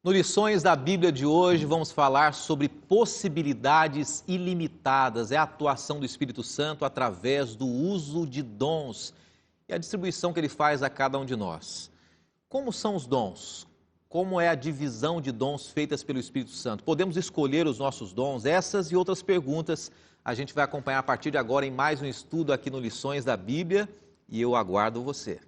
No Lições da Bíblia de hoje, vamos falar sobre possibilidades ilimitadas. É a atuação do Espírito Santo através do uso de dons e a distribuição que ele faz a cada um de nós. Como são os dons? Como é a divisão de dons feitas pelo Espírito Santo? Podemos escolher os nossos dons? Essas e outras perguntas a gente vai acompanhar a partir de agora em mais um estudo aqui no Lições da Bíblia e eu aguardo você.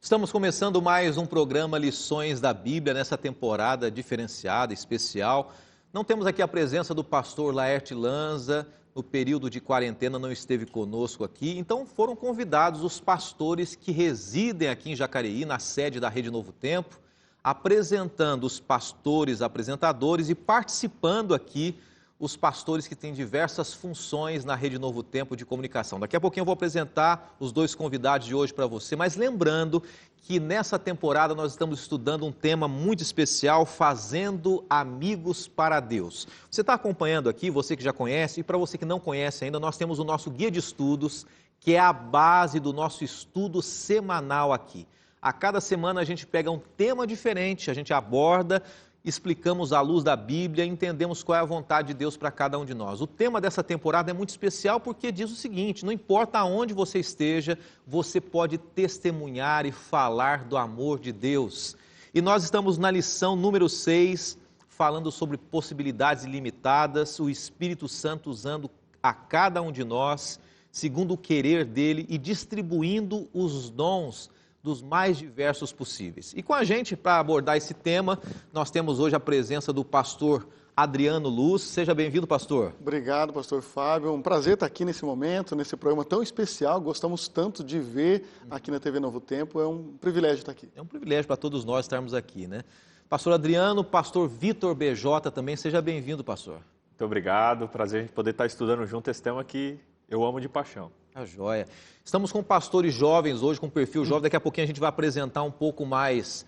Estamos começando mais um programa Lições da Bíblia nessa temporada diferenciada, especial. Não temos aqui a presença do pastor Laerte Lanza, no período de quarentena não esteve conosco aqui, então foram convidados os pastores que residem aqui em Jacareí, na sede da Rede Novo Tempo, apresentando os pastores apresentadores e participando aqui os pastores que têm diversas funções na Rede Novo Tempo de comunicação. Daqui a pouquinho eu vou apresentar os dois convidados de hoje para você, mas lembrando que nessa temporada nós estamos estudando um tema muito especial, fazendo amigos para Deus. Você está acompanhando aqui, você que já conhece, e para você que não conhece ainda, nós temos o nosso guia de estudos, que é a base do nosso estudo semanal aqui. A cada semana a gente pega um tema diferente, a gente aborda, explicamos à luz da Bíblia, entendemos qual é a vontade de Deus para cada um de nós. O tema dessa temporada é muito especial porque diz o seguinte: não importa aonde você esteja, você pode testemunhar e falar do amor de Deus. E nós estamos na lição número 6, falando sobre possibilidades ilimitadas, o Espírito Santo usando a cada um de nós, segundo o querer dele e distribuindo os dons dos mais diversos possíveis. E com a gente, para abordar esse tema, nós temos hoje a presença do pastor Adriano Luz. Seja bem-vindo, pastor. Obrigado, pastor Fábio. É um prazer estar aqui nesse momento, nesse programa tão especial. Gostamos tanto de ver aqui na TV Novo Tempo. É um privilégio estar aqui. É um privilégio para todos nós estarmos aqui, né? Pastor Adriano, pastor Vitor BJ também. Seja bem-vindo, pastor. Muito obrigado. Prazer a gente poder estar estudando junto esse tema que eu amo de paixão. A joia. Estamos com pastores jovens hoje, com perfil jovem. Daqui a pouquinho a gente vai apresentar um pouco mais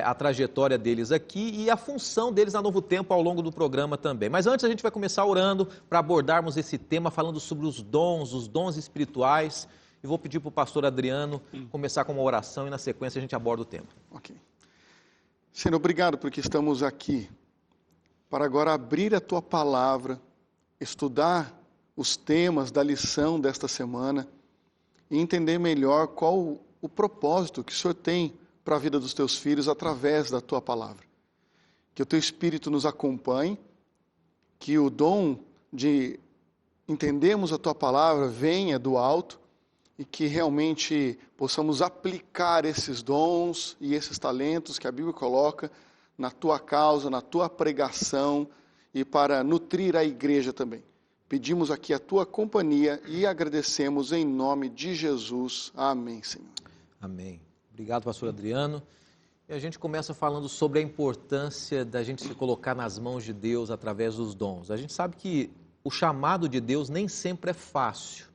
a trajetória deles aqui e a função deles na Novo Tempo ao longo do programa também. Mas antes a gente vai começar orando para abordarmos esse tema, falando sobre os dons espirituais. E vou pedir para o pastor Adriano começar com uma oração e na sequência a gente aborda o tema. Ok. Senhor, obrigado porque estamos aqui para agora abrir a Tua Palavra, estudar os temas da lição desta semana e entender melhor qual o propósito que o Senhor tem para a vida dos Teus filhos através da Tua Palavra. Que o Teu Espírito nos acompanhe, que o dom de entendermos a Tua Palavra venha do alto e que realmente possamos aplicar esses dons e esses talentos que a Bíblia coloca na Tua causa, na Tua pregação e para nutrir a igreja também. Pedimos aqui a Tua companhia e agradecemos em nome de Jesus. Amém, Senhor. Amém. Obrigado, pastor Adriano. E a gente começa falando sobre a importância da gente se colocar nas mãos de Deus através dos dons. A gente sabe que o chamado de Deus nem sempre é fácil.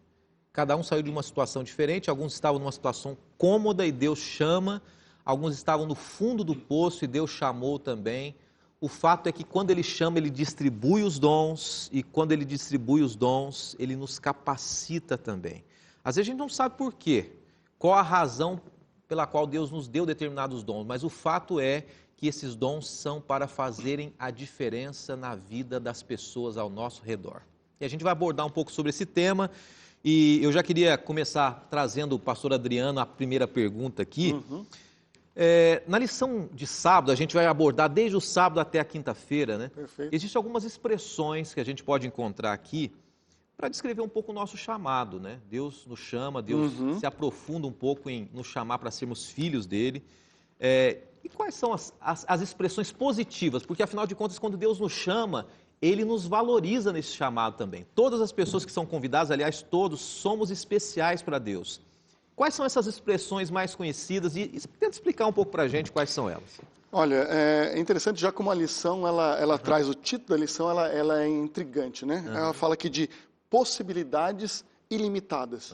Cada um saiu de uma situação diferente, alguns estavam numa situação cômoda e Deus chama, alguns estavam no fundo do poço e Deus chamou também. O fato é que quando Ele chama, Ele distribui os dons, e quando Ele distribui os dons, Ele nos capacita também. Às vezes a gente não sabe por quê, qual a razão pela qual Deus nos deu determinados dons, mas o fato é que esses dons são para fazerem a diferença na vida das pessoas ao nosso redor. E a gente vai abordar um pouco sobre esse tema, e eu já queria começar trazendo o pastor Adriano a primeira pergunta aqui. Na lição de sábado, a gente vai abordar desde o sábado até a quinta-feira, né? Perfeito. Existem algumas expressões que a gente pode encontrar aqui para descrever um pouco o nosso chamado, né? Deus nos chama, Deus se aprofunda um pouco em nos chamar para sermos filhos dele. E quais são as expressões positivas? Porque, afinal de contas, quando Deus nos chama, Ele nos valoriza nesse chamado também. Todas as pessoas que são convidadas, aliás, todos, somos especiais para Deus. Quais são essas expressões mais conhecidas? E tenta explicar um pouco para a gente quais são elas. Olha, é interessante, já como a lição, ela traz o título da lição, ela é intrigante, né? Ela fala aqui de possibilidades ilimitadas.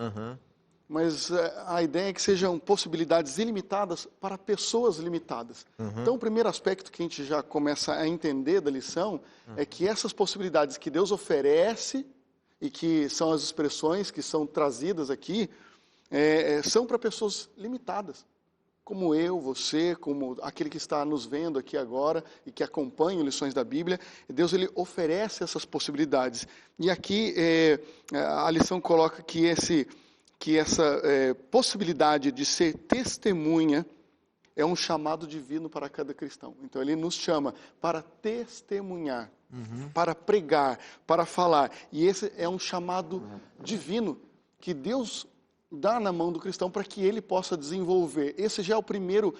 Mas a ideia é que sejam possibilidades ilimitadas para pessoas limitadas. Então, o primeiro aspecto que a gente já começa a entender da lição é que essas possibilidades que Deus oferece e que são as expressões que são trazidas aqui, são para pessoas limitadas. como eu, você, como aquele que está nos vendo aqui agora e que acompanha lições da Bíblia, Deus ele oferece essas possibilidades. E aqui a lição coloca que essa possibilidade de ser testemunha é um chamado divino para cada cristão. Então ele nos chama para testemunhar, para pregar, para falar. E esse é um chamado divino que Deus dá na mão do cristão para que ele possa desenvolver. Esse já é o primeiro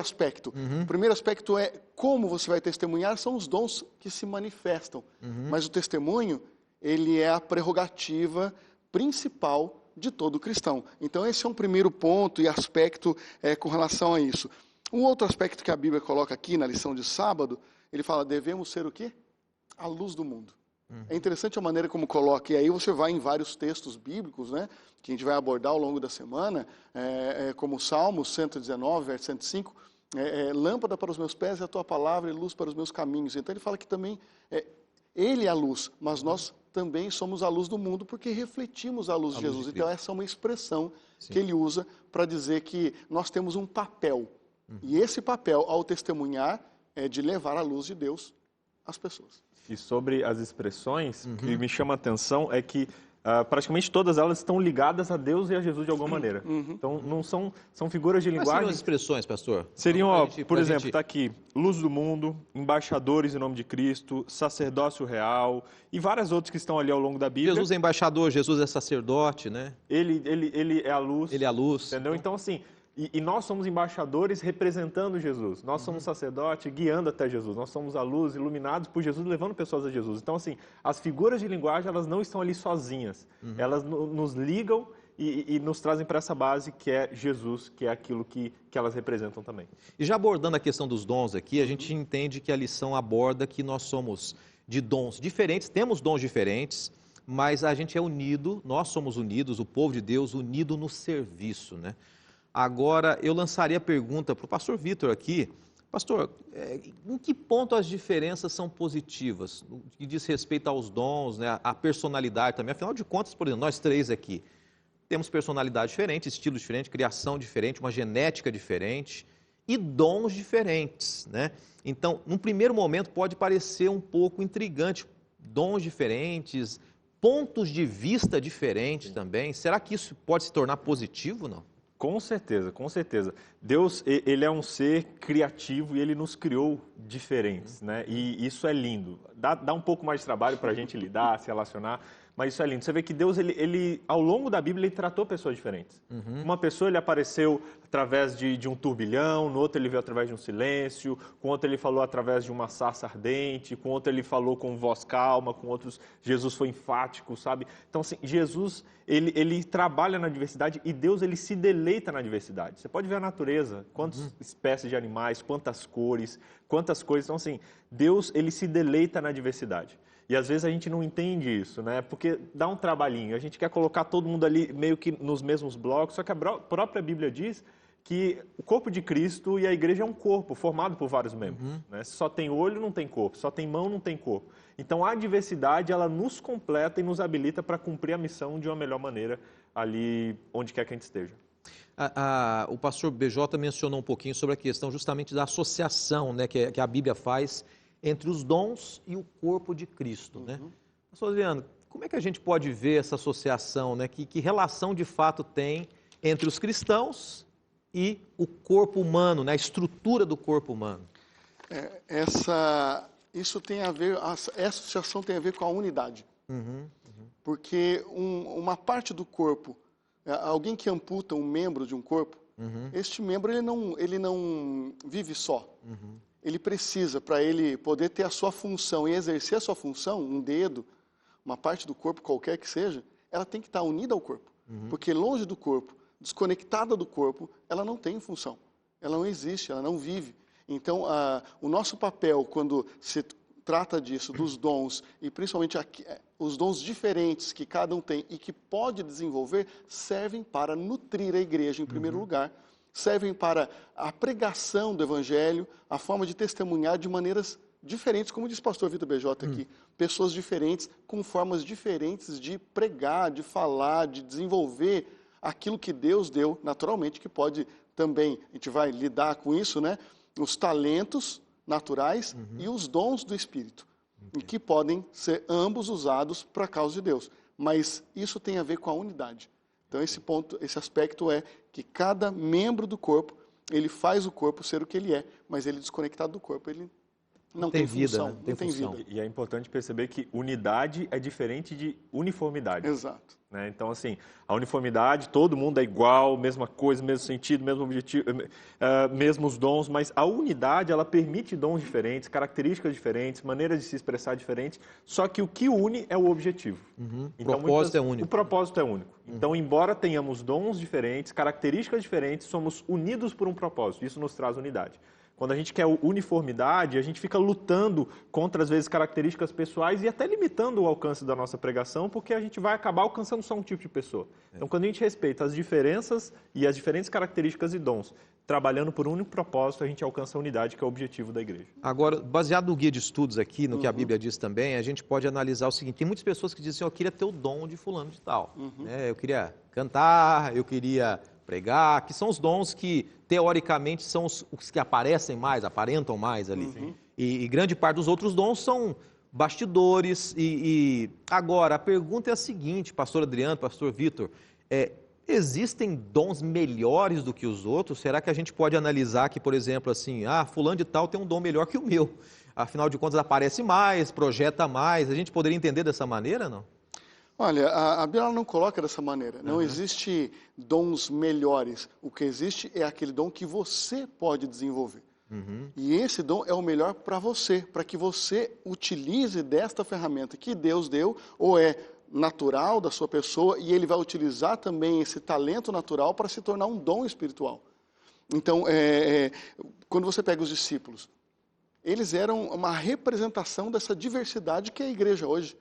aspecto. O primeiro aspecto é como você vai testemunhar, são os dons que se manifestam. Mas o testemunho, ele é a prerrogativa principal de todo cristão. Então esse é um primeiro ponto e aspecto com relação a isso. Um outro aspecto que a Bíblia coloca aqui na lição de sábado, ele fala, devemos ser o quê? A luz do mundo. É interessante a maneira como coloca, e aí você vai em vários textos bíblicos, né, que a gente vai abordar ao longo da semana, como o Salmo 119, verso 105, lâmpada para os meus pés é a tua palavra e luz para os meus caminhos. Então ele fala que também ele é a luz, mas nós também somos a luz do mundo porque refletimos a luz de Jesus. Então essa é uma expressão que ele usa para dizer que nós temos um papel. E esse papel, ao testemunhar, é de levar a luz de Deus às pessoas. E sobre as expressões, o que me chama a atenção é que praticamente todas elas estão ligadas a Deus e a Jesus de alguma maneira. Então, não são figuras de linguagem... Quais seriam as expressões, pastor? Seriam, por exemplo, está aqui, luz do mundo, embaixadores em nome de Cristo, sacerdócio real e várias outras que estão ali ao longo da Bíblia. Jesus é embaixador, Jesus é sacerdote, né? Ele é a luz. Ele é a luz. Entendeu? Então, assim... E nós somos embaixadores representando Jesus. Nós somos sacerdote guiando até Jesus. Nós somos a luz, iluminados por Jesus, levando pessoas a Jesus. Então, assim, as figuras de linguagem, elas não estão ali sozinhas. Elas nos ligam e nos trazem para essa base que é Jesus, que é aquilo que elas representam também. E já abordando a questão dos dons aqui, a gente entende que a lição aborda que nós somos de dons diferentes, temos dons diferentes, mas a gente é unido, nós somos unidos, o povo de Deus unido no serviço, né? Agora, eu lançaria a pergunta para o pastor Vitor aqui. Pastor, em que ponto as diferenças são positivas? No que diz respeito aos dons, né, à personalidade também. Afinal de contas, por exemplo, nós três aqui temos personalidade diferente, estilo diferente, criação diferente, uma genética diferente e dons diferentes, né? Então, num primeiro momento pode parecer um pouco intrigante. Dons diferentes, pontos de vista diferentes também. Será que isso pode se tornar positivo, não? Com certeza, com certeza. Deus, ele é um ser criativo e ele nos criou diferentes, né? E isso é lindo. Dá um pouco mais de trabalho para a gente lidar, se relacionar, mas isso é lindo. Você vê que Deus, ele ao longo da Bíblia, ele tratou pessoas diferentes. Uma pessoa, ele apareceu através de um turbilhão, no outro ele veio através de um silêncio, com outro ele falou através de uma sarça ardente, com outro ele falou com voz calma, com outros Jesus foi enfático, sabe? Então, assim, Jesus, ele trabalha na diversidade e Deus, ele se deleita na diversidade. Você pode ver a natureza, quantas espécies de animais, quantas cores, quantas coisas. Então, assim, Deus, ele se deleita na diversidade. E às vezes a gente não entende isso, né? Porque dá um trabalhinho. A gente quer colocar todo mundo ali meio que nos mesmos blocos, só que a própria Bíblia diz que o corpo de Cristo e a igreja é um corpo formado por vários membros. Né? Se só tem olho, não tem corpo. Só tem mão, não tem corpo. Então a diversidade, ela nos completa e nos habilita para cumprir a missão de uma melhor maneira ali onde quer que a gente esteja. O pastor BJ mencionou um pouquinho sobre a questão justamente da associação, né, que a Bíblia faz entre os dons e o corpo de Cristo, né? Pastor Adriano, como é que a gente pode ver essa associação, né? Que relação de fato tem entre os cristãos e o corpo humano, né? A estrutura do corpo humano? Isso tem a ver, essa associação tem a ver com a unidade. Porque uma parte do corpo, alguém que amputa um membro de um corpo, este membro ele não vive só. Ele precisa, para ele poder ter a sua função e exercer a sua função, um dedo, uma parte do corpo qualquer que seja, ela tem que estar unida ao corpo. Porque longe do corpo, desconectada do corpo, ela não tem função. Ela não existe, ela não vive. Então, o nosso papel, quando se trata disso, dos dons, e principalmente os dons diferentes que cada um tem e que pode desenvolver, servem para nutrir a igreja, em primeiro lugar, servem para a pregação do Evangelho, a forma de testemunhar de maneiras diferentes, como diz o pastor Vitor BJ aqui, pessoas diferentes, com formas diferentes de pregar, de falar, de desenvolver aquilo que Deus deu, naturalmente, que pode também, a gente vai lidar com isso, né? Os talentos naturais e os dons do Espírito, e que podem ser ambos usados para a causa de Deus. Mas isso tem a ver com a unidade. Então esse aspecto é que cada membro do corpo, ele faz o corpo ser o que ele é, mas ele desconectado do corpo, ele não tem função, vida, né? Não tem função. E é importante perceber que unidade é diferente de uniformidade. Exato. Né? Então, assim, a uniformidade, todo mundo é igual, mesma coisa, mesmo sentido, mesmo objetivo, mesmos dons, mas a unidade, ela permite dons diferentes, características diferentes, maneiras de se expressar diferentes, só que o que une é o objetivo. Então, o propósito é único. O propósito é único. Então, embora tenhamos dons diferentes, características diferentes, somos unidos por um propósito. Isso nos traz unidade. Quando a gente quer uniformidade, a gente fica lutando contra, às vezes, características pessoais e até limitando o alcance da nossa pregação, porque a gente vai acabar alcançando só um tipo de pessoa. Então, quando a gente respeita as diferenças e as diferentes características e dons, trabalhando por um único propósito, a gente alcança a unidade, que é o objetivo da igreja. Agora, baseado no guia de estudos aqui, no que a Bíblia diz também, a gente pode analisar o seguinte: tem muitas pessoas que dizem assim, eu queria ter o dom de fulano de tal. Eu queria cantar, eu queria pregar, que são os dons que, teoricamente, são os que aparecem mais, aparentam mais ali. E grande parte dos outros dons são bastidores. Agora, a pergunta é a seguinte, pastor Adriano, pastor Vitor, existem dons melhores do que os outros? Será que a gente pode analisar que, por exemplo, assim, fulano de tal tem um dom melhor que o meu? Afinal de contas, aparece mais, projeta mais. A gente poderia entender dessa maneira, não? Olha, a Bíblia não coloca dessa maneira. Não existe dons melhores. O que existe é aquele dom que você pode desenvolver. E esse dom é o melhor para você, para que você utilize desta ferramenta que Deus deu, ou é natural da sua pessoa, e Ele vai utilizar também esse talento natural para se tornar um dom espiritual. Então, quando você pega os discípulos, eles eram uma representação dessa diversidade que é a igreja hoje.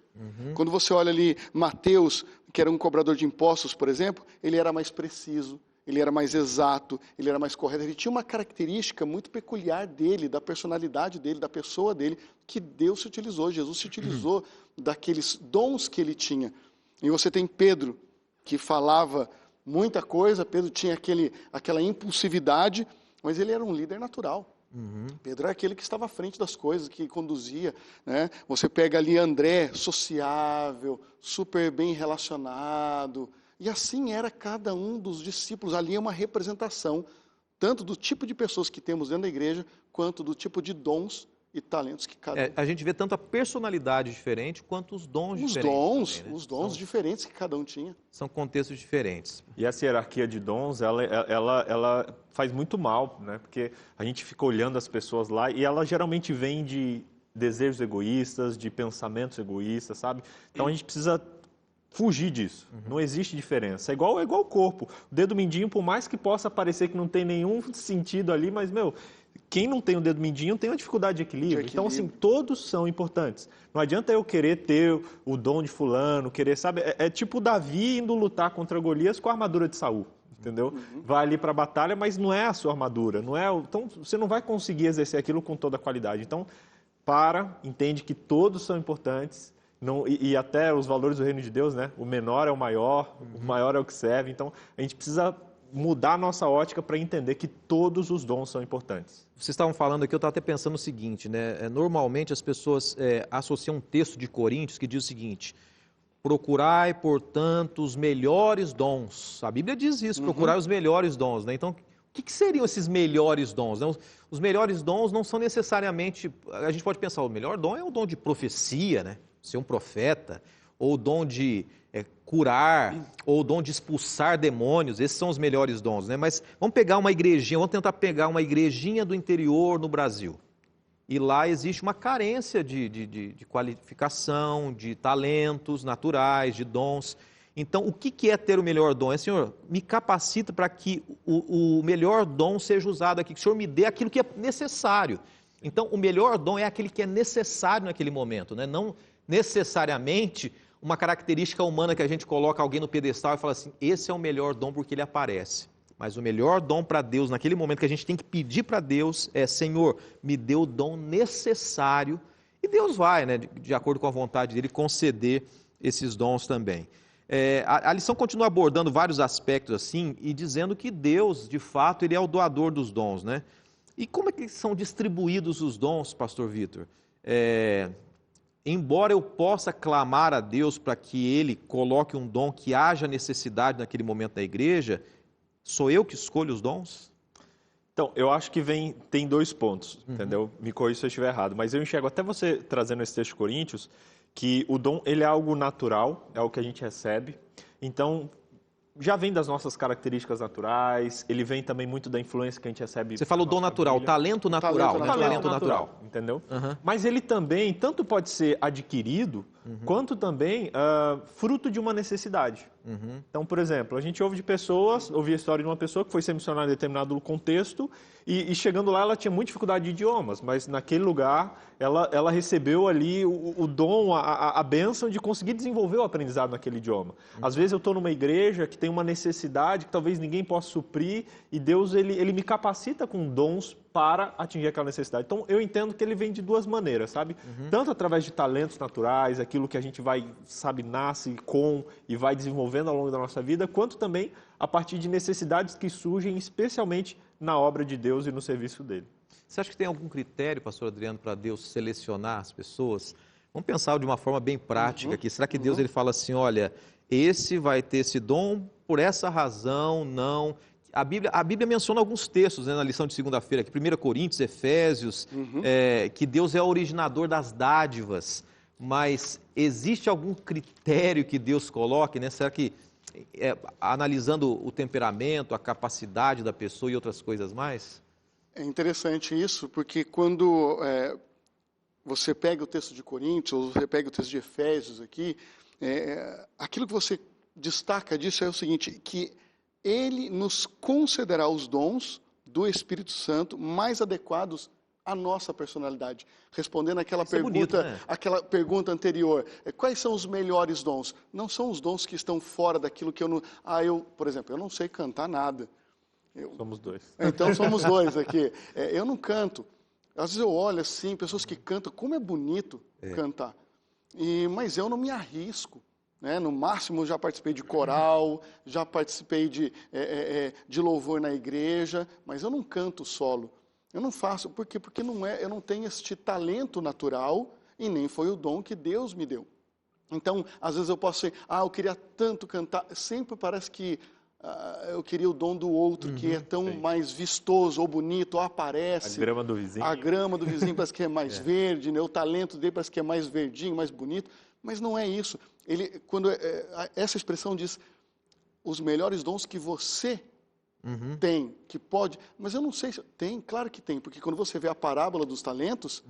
Quando você olha ali Mateus, que era um cobrador de impostos, por exemplo, ele era mais preciso, ele era mais exato, ele era mais correto. Ele tinha uma característica muito peculiar dele, da personalidade dele, da pessoa dele, que Deus se utilizou, Jesus se utilizou daqueles dons que ele tinha. E você tem Pedro, que falava muita coisa, Pedro tinha aquela impulsividade, mas ele era um líder natural. Pedro era aquele que estava à frente das coisas, que conduzia, né? Você pega ali André, sociável, super bem relacionado, e assim era cada um dos discípulos. Ali é uma representação, tanto do tipo de pessoas que temos dentro da igreja, quanto do tipo de dons e talentos que cada um. A gente vê tanto a personalidade diferente, quanto os dons diferentes. Também, né? Os dons diferentes que cada um tinha. São contextos diferentes. E essa hierarquia de dons, ela faz muito mal, né? Porque a gente fica olhando as pessoas lá e ela geralmente vem de desejos egoístas, de pensamentos egoístas, sabe? Então a gente precisa fugir disso. Não existe diferença. É igual o corpo. O dedo mindinho, por mais que possa parecer que não tem nenhum sentido ali, mas, quem não tem o dedo mindinho tem uma dificuldade de equilíbrio. Então, assim, todos são importantes. Não adianta eu querer ter o dom de fulano, sabe? É tipo Davi indo lutar contra Golias com a armadura de Saul, entendeu? Vai ali para a batalha, mas não é a sua armadura. Então, você não vai conseguir exercer aquilo com toda a qualidade. Então, entende que todos são importantes. E até os valores do reino de Deus, né? O menor é o maior é o que serve. Então, a gente precisa mudar a nossa ótica para entender que todos os dons são importantes. Vocês estavam falando aqui, eu estava até pensando o seguinte, né? Normalmente as pessoas associam um texto de Coríntios que diz o seguinte: procurai, portanto, os melhores dons. A Bíblia diz isso, procurai os melhores dons, né? Então, o que seriam esses melhores dons? Os melhores dons não são necessariamente... A gente pode pensar, o melhor dom é o dom de profecia, né? Ser um profeta, ou o dom de curar, ou o dom de expulsar demônios. Esses são os melhores dons, né? Mas vamos tentar pegar uma igrejinha do interior no Brasil. E lá existe uma carência de qualificação, de talentos naturais, de dons. Então, o que é ter o melhor dom? Senhor, me capacita para que o melhor dom seja usado aqui, que o Senhor me dê aquilo que é necessário. Então, o melhor dom é aquele que é necessário naquele momento, né? Não necessariamente uma característica humana que a gente coloca alguém no pedestal e fala assim, esse é o melhor dom porque ele aparece. Mas o melhor dom para Deus, naquele momento que a gente tem que pedir para Deus, é, Senhor, me dê o dom necessário. E Deus vai, né, de acordo com a vontade dele, conceder esses dons também. A lição continua abordando vários aspectos assim e dizendo que Deus, de fato, ele é o doador dos dons, né? E como é que são distribuídos os dons, pastor Vitor? Embora eu possa clamar a Deus para que Ele coloque um dom que haja necessidade naquele momento da igreja, sou eu que escolho os dons? Então, eu acho que tem dois pontos, entendeu? Me corrija se eu estiver errado, mas eu enxergo até você trazendo esse texto de Coríntios, que o dom, ele é algo natural, é algo que a gente recebe. Então, já vem das nossas características naturais, ele vem também muito da influência que a gente recebe. Você fala o dom natural, talento natural, né? Talento natural, entendeu? Mas ele também, tanto pode ser adquirido, quanto também fruto de uma necessidade. Então, por exemplo, a gente ouve a história de uma pessoa que foi ser missionária em determinado contexto e chegando lá ela tinha muita dificuldade de idiomas, mas naquele lugar ela recebeu ali o dom, a bênção de conseguir desenvolver o aprendizado naquele idioma. Às vezes eu estou numa igreja que tem uma necessidade que talvez ninguém possa suprir e Deus ele me capacita com dons para atingir aquela necessidade. Então, eu entendo que ele vem de duas maneiras, sabe? Tanto através de talentos naturais, aquilo que a gente nasce com e vai desenvolvendo ao longo da nossa vida, quanto também a partir de necessidades que surgem, especialmente na obra de Deus e no serviço dele. Você acha que tem algum critério, pastor Adriano, para Deus selecionar as pessoas? Vamos pensar de uma forma bem prática aqui. Será que Deus ele fala assim, olha, esse vai ter esse dom por essa razão, não... A Bíblia menciona alguns textos, né, na lição de segunda-feira, aqui, 1 Coríntios, Efésios, que Deus é o originador das dádivas, mas existe algum critério que Deus coloque, né? Será que, analisando o temperamento, a capacidade da pessoa e outras coisas mais? É interessante isso, porque quando você pega o texto de Coríntios, ou você pega o texto de Efésios aqui, aquilo que você destaca disso é o seguinte, que Ele nos concederá os dons do Espírito Santo mais adequados à nossa personalidade. Respondendo àquela pergunta, bonito, né? aquela pergunta anterior, quais são os melhores dons? Não são os dons que estão fora daquilo que eu não... por exemplo, eu não sei cantar nada. Somos dois. Então, somos dois aqui. Eu não canto. Às vezes eu olho assim, pessoas que cantam, como é bonito cantar. Mas eu não me arrisco. No máximo, eu já participei de coral, já participei de louvor na igreja, mas eu não canto solo. Eu não faço, por quê? Porque eu não tenho este talento natural e nem foi o dom que Deus me deu. Então, às vezes eu posso ser, eu queria tanto cantar, sempre parece que eu queria o dom do outro, que é tão mais vistoso ou bonito, ou aparece. A grama do vizinho. A grama do vizinho parece que é mais verde, né? O talento dele parece que é mais verdinho, mais bonito, mas não é isso. Essa expressão diz, os melhores dons que você tem, que pode, mas eu não sei se tem, claro que tem, porque quando você vê a parábola dos talentos,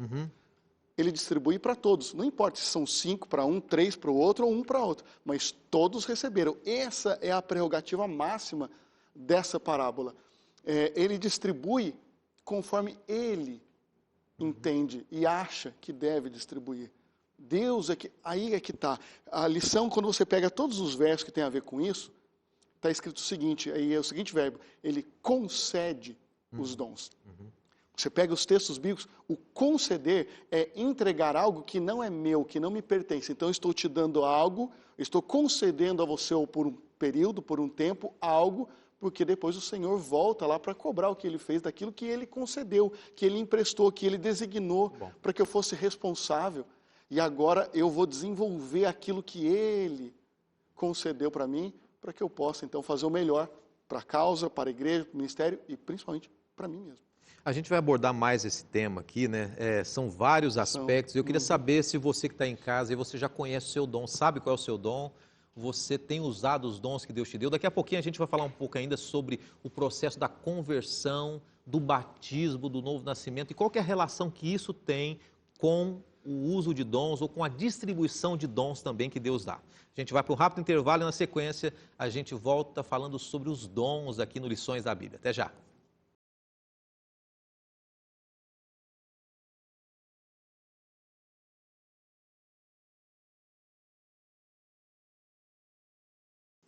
ele distribui para todos, não importa se são 5 para um, 3 para o outro ou 1 para outro, mas todos receberam. Essa é a prerrogativa máxima dessa parábola. Ele distribui conforme ele entende e acha que deve distribuir. Deus aí é que está. A lição, quando você pega todos os versos que tem a ver com isso, está escrito o seguinte, aí é o seguinte verbo, ele concede os dons. Você pega os textos bíblicos, o conceder é entregar algo que não é meu, que não me pertence. Então, eu estou te dando algo, estou concedendo a você, ou por um período, por um tempo, algo, porque depois o Senhor volta lá para cobrar o que Ele fez daquilo que Ele concedeu, que Ele emprestou, que Ele designou para que eu fosse responsável. E agora eu vou desenvolver aquilo que Ele concedeu para mim, para que eu possa, então, fazer o melhor para a causa, para a igreja, para o ministério e, principalmente, para mim mesmo. A gente vai abordar mais esse tema aqui, né? São vários aspectos. Eu queria saber se você que está em casa e você já conhece o seu dom, sabe qual é o seu dom, você tem usado os dons que Deus te deu. Daqui a pouquinho a gente vai falar um pouco ainda sobre o processo da conversão, do batismo, do novo nascimento e qual que é a relação que isso tem com o uso de dons ou com a distribuição de dons também que Deus dá. A gente vai para um rápido intervalo e na sequência a gente volta falando sobre os dons aqui no Lições da Bíblia. Até já!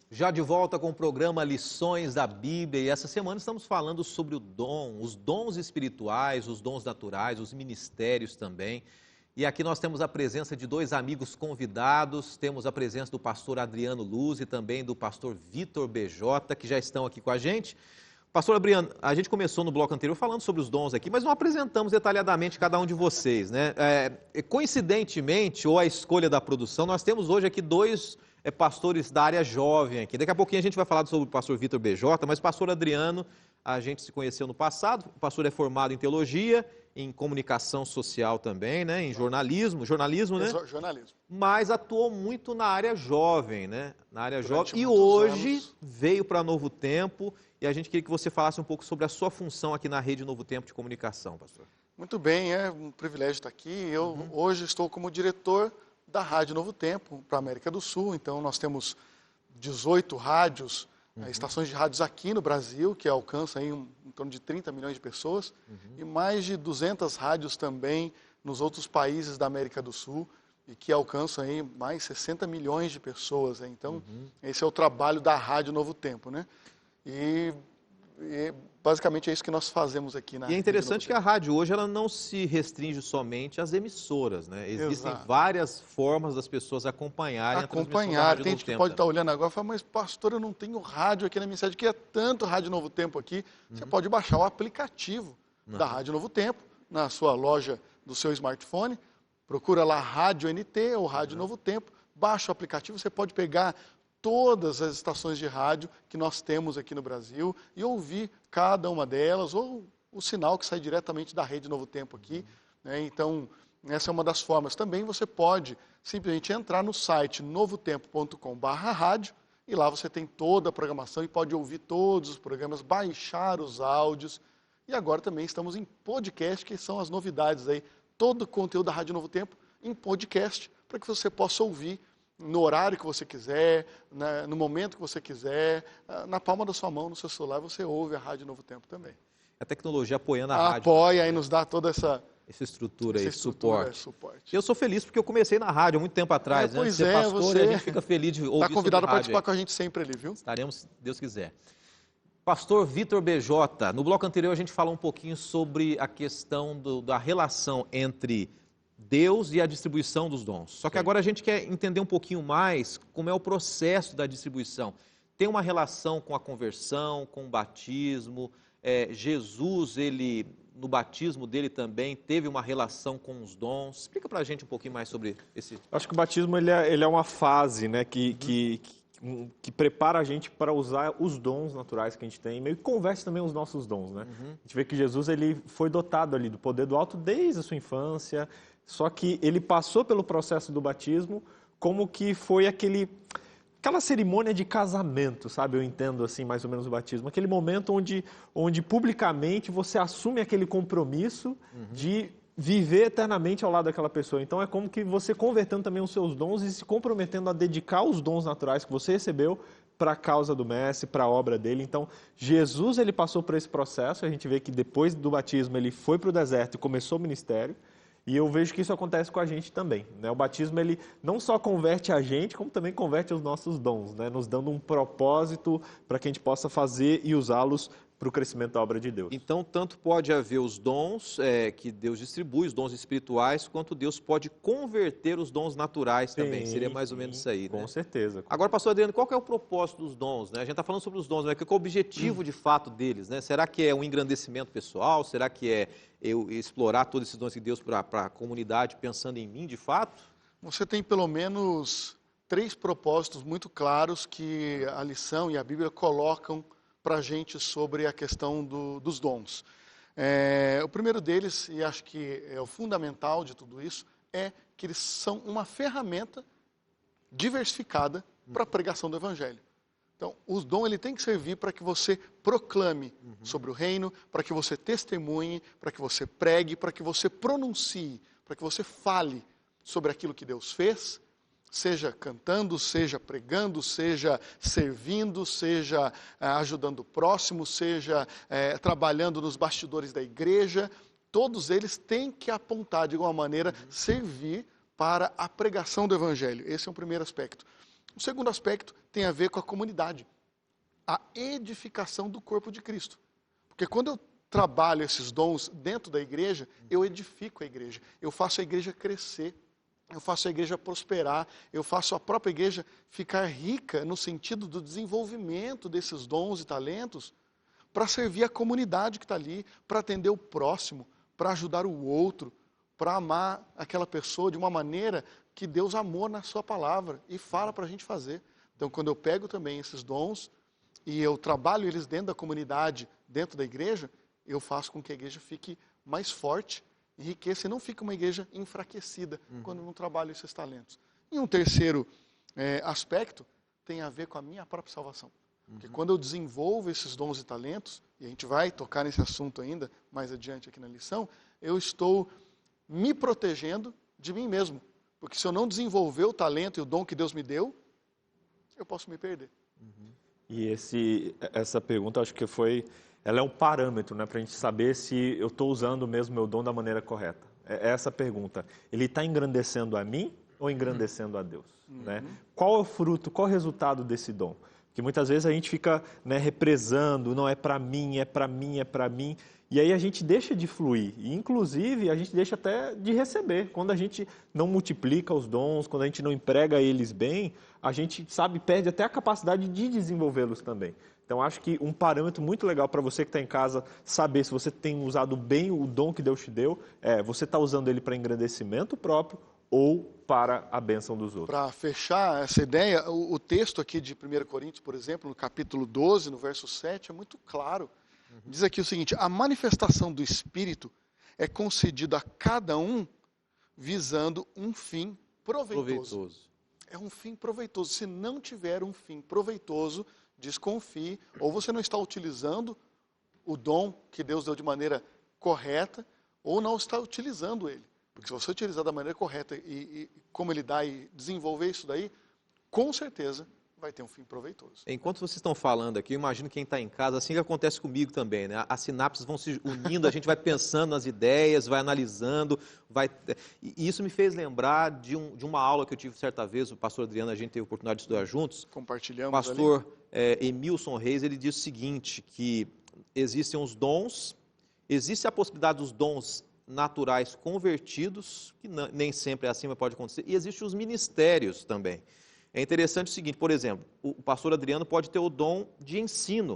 Já de volta com o programa Lições da Bíblia e essa semana estamos falando sobre o dom, os dons espirituais, os dons naturais, os ministérios também. E aqui nós temos a presença de dois amigos convidados, temos a presença do pastor Adriano Luz e também do pastor Vitor BJ, que já estão aqui com a gente. Pastor Adriano, a gente começou no bloco anterior falando sobre os dons aqui, mas não apresentamos detalhadamente cada um de vocês, né? Coincidentemente, ou a escolha da produção, nós temos hoje aqui dois pastores da área jovem aqui. Daqui a pouquinho a gente vai falar sobre o pastor Vitor BJ, mas o pastor Adriano, a gente se conheceu no passado, o pastor é formado em teologia, em comunicação social também, né? Em jornalismo, né? Jornalismo. Mas atuou muito na área jovem, né? Na área Durante jovem. E muitos hoje anos. veio para Novo Tempo e a gente queria que você falasse um pouco sobre a sua função aqui na Rede Novo Tempo de Comunicação, pastor. Muito bem, é um privilégio estar aqui. Eu hoje estou como diretor da Rádio Novo Tempo para a América do Sul. Então nós temos 18 rádios, estações de rádios aqui no Brasil, que alcançam aí em torno de 30 milhões de pessoas, e mais de 200 rádios também nos outros países da América do Sul, e que alcançam aí mais 60 milhões de pessoas. Né? Então, esse é o trabalho da Rádio Novo Tempo, né? E basicamente é isso que nós fazemos aqui na E é interessante que a rádio hoje ela não se restringe somente às emissoras, né? Existem Exato. várias formas das pessoas acompanharem a transmissão da Rádio Tem Novo gente que Tempo, pode né? estar olhando agora e falar, mas pastor, eu não tenho rádio aqui na minha cidade, que é tanto Rádio Novo Tempo aqui. Você pode baixar o aplicativo da Rádio Novo Tempo na sua loja do seu smartphone, procura lá Rádio NT ou Rádio Novo Tempo, baixa o aplicativo, você pode pegar todas as estações de rádio que nós temos aqui no Brasil e ouvir cada uma delas, ou o sinal que sai diretamente da Rede Novo Tempo aqui, né? Então, essa é uma das formas. Também você pode simplesmente entrar no site novotempo.com/rádio e lá você tem toda a programação e pode ouvir todos os programas, baixar os áudios. E agora também estamos em podcast, que são as novidades aí, todo o conteúdo da Rádio Novo Tempo em podcast, para que você possa ouvir no horário que você quiser, no momento que você quiser, na palma da sua mão, no seu celular, você ouve a Rádio Novo Tempo também. A tecnologia apoiando a rádio. Apoia e nos dá toda essa estrutura aí, suporte. Eu sou feliz porque eu comecei na rádio há muito tempo atrás, né? Pois Ser pastor, você e a gente fica feliz de ouvir está convidado a sobre participar rádio com a gente sempre ali, viu? Estaremos, se Deus quiser. Pastor Vitor BJ, no bloco anterior a gente falou um pouquinho sobre a questão da relação entre Deus e a distribuição dos dons. Só que agora a gente quer entender um pouquinho mais como é o processo da distribuição. Tem uma relação com a conversão, com o batismo. Jesus, ele, no batismo dele também, teve uma relação com os dons. Explica pra gente um pouquinho mais sobre esse... Acho que o batismo ele é uma fase, né, que prepara a gente para usar os dons naturais que a gente tem, meio que converte também os nossos dons, né? A gente vê que Jesus ele foi dotado ali do poder do alto desde a sua infância, só que ele passou pelo processo do batismo como que foi aquela cerimônia de casamento, sabe? Eu entendo assim mais ou menos o batismo, aquele momento onde publicamente você assume aquele compromisso de viver eternamente ao lado daquela pessoa. Então é como que você convertendo também os seus dons e se comprometendo a dedicar os dons naturais que você recebeu para a causa do Mestre, para a obra dele. Então Jesus ele passou por esse processo, a gente vê que depois do batismo ele foi para o deserto e começou o ministério. E eu vejo que isso acontece com a gente também, né? O batismo ele não só converte a gente, como também converte os nossos dons, né? Nos dando um propósito para que a gente possa fazer e usá-los para o crescimento da obra de Deus. Então, tanto pode haver os dons que Deus distribui, os dons espirituais, quanto Deus pode converter os dons naturais também. Seria mais ou menos isso aí, com né? certeza. Agora, pastor Adriano, qual que é o propósito dos dons, né? A gente está falando sobre os dons, mas qual é o objetivo de fato deles, né? Será que é um engrandecimento pessoal? Será que é eu explorar todos esses dons de Deus para a comunidade pensando em mim de fato? Você tem pelo menos 3 propósitos muito claros que a lição e a Bíblia colocam para a gente sobre a questão dos dons. O primeiro deles, e acho que é o fundamental de tudo isso, é que eles são uma ferramenta diversificada para a pregação do Evangelho. Então, os dons ele tem que servir para que você proclame sobre o reino, para que você testemunhe, para que você pregue, para que você pronuncie, para que você fale sobre aquilo que Deus fez, seja cantando, seja pregando, seja servindo, seja ajudando o próximo, seja trabalhando nos bastidores da igreja. Todos eles têm que apontar, de alguma maneira, servir para a pregação do Evangelho. Esse é o primeiro aspecto. O segundo aspecto tem a ver com a comunidade, a edificação do corpo de Cristo. Porque quando eu trabalho esses dons dentro da igreja, eu edifico a igreja, eu faço a igreja crescer, eu faço a igreja prosperar, eu faço a própria igreja ficar rica no sentido do desenvolvimento desses dons e talentos para servir a comunidade que está ali, para atender o próximo, para ajudar o outro, para amar aquela pessoa de uma maneira que Deus amou na sua palavra e fala para a gente fazer. Então, quando eu pego também esses dons e eu trabalho eles dentro da comunidade, dentro da igreja, eu faço com que a igreja fique mais forte, enriqueça e não fique uma igreja enfraquecida quando eu não trabalho esses talentos. E um terceiro aspecto tem a ver com a minha própria salvação. Porque quando eu desenvolvo esses dons e talentos, e a gente vai tocar nesse assunto ainda mais adiante aqui na lição, eu estou me protegendo de mim mesmo. Porque se eu não desenvolver o talento e o dom que Deus me deu, eu posso me perder. E essa pergunta, acho que ela é um parâmetro, né, para a gente saber se eu estou usando mesmo meu dom da maneira correta. É essa pergunta. Ele está engrandecendo a mim ou engrandecendo a Deus? Né? Qual é o fruto, qual é o resultado desse dom? Porque muitas vezes a gente fica, né, represando, não é para mim, é para mim, é para mim. E aí a gente deixa de fluir. E, inclusive, a gente deixa até de receber. Quando a gente não multiplica os dons, quando a gente não emprega eles bem, a gente, perde até a capacidade de desenvolvê-los também. Então, acho que um parâmetro muito legal para você que está em casa saber se você tem usado bem o dom que Deus te deu, você está usando ele para engrandecimento próprio ou para a bênção dos outros. Para fechar essa ideia, o texto aqui de 1 Coríntios, por exemplo, no capítulo 12, no verso 7, é muito claro. Diz aqui o seguinte: a manifestação do Espírito é concedida a cada um visando um fim proveitoso. É um fim proveitoso. Se não tiver um fim proveitoso, desconfie, ou você não está utilizando o dom que Deus deu de maneira correta, ou não está utilizando ele. Porque se você utilizar da maneira correta e como ele dá e desenvolver isso daí, com certeza vai ter um fim proveitoso. Enquanto vocês estão falando aqui, eu imagino quem está em casa, assim que acontece comigo também, né? As sinapses vão se unindo, a gente vai pensando nas ideias, vai analisando, E isso me fez lembrar de uma aula que eu tive certa vez, o pastor Adriano, a gente teve a oportunidade de estudar juntos. Compartilhamos. O pastor Emilson Reis, ele diz o seguinte, que existem os dons, existe a possibilidade dos dons naturais convertidos, que nem sempre é assim, mas pode acontecer, e existem os ministérios também. É interessante o seguinte, por exemplo, o pastor Adriano pode ter o dom de ensino,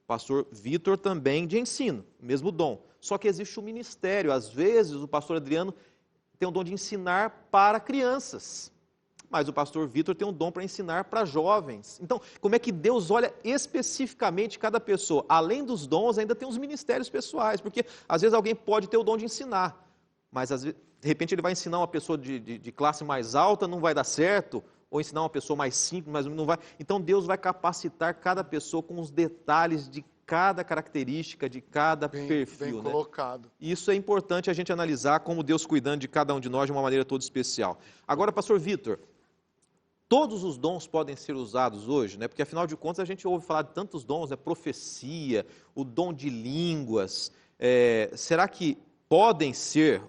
o pastor Vitor também de ensino, mesmo dom. Só que existe o ministério, às vezes o pastor Adriano tem o dom de ensinar para crianças, mas o pastor Vitor tem um dom para ensinar para jovens. Então, como é que Deus olha especificamente cada pessoa? Além dos dons, ainda tem os ministérios pessoais, porque às vezes alguém pode ter o dom de ensinar, mas às vezes, de repente ele vai ensinar uma pessoa de classe mais alta, não vai dar certo, ou ensinar uma pessoa mais simples, mas não vai. Então Deus vai capacitar cada pessoa com os detalhes de cada característica, de cada perfil. Bem colocado. Isso é importante a gente analisar como Deus cuidando de cada um de nós de uma maneira toda especial. Agora, pastor Vitor, todos os dons podem ser usados hoje, né? Porque afinal de contas a gente ouve falar de tantos dons, né? Profecia, o dom de línguas. Será que podem ser?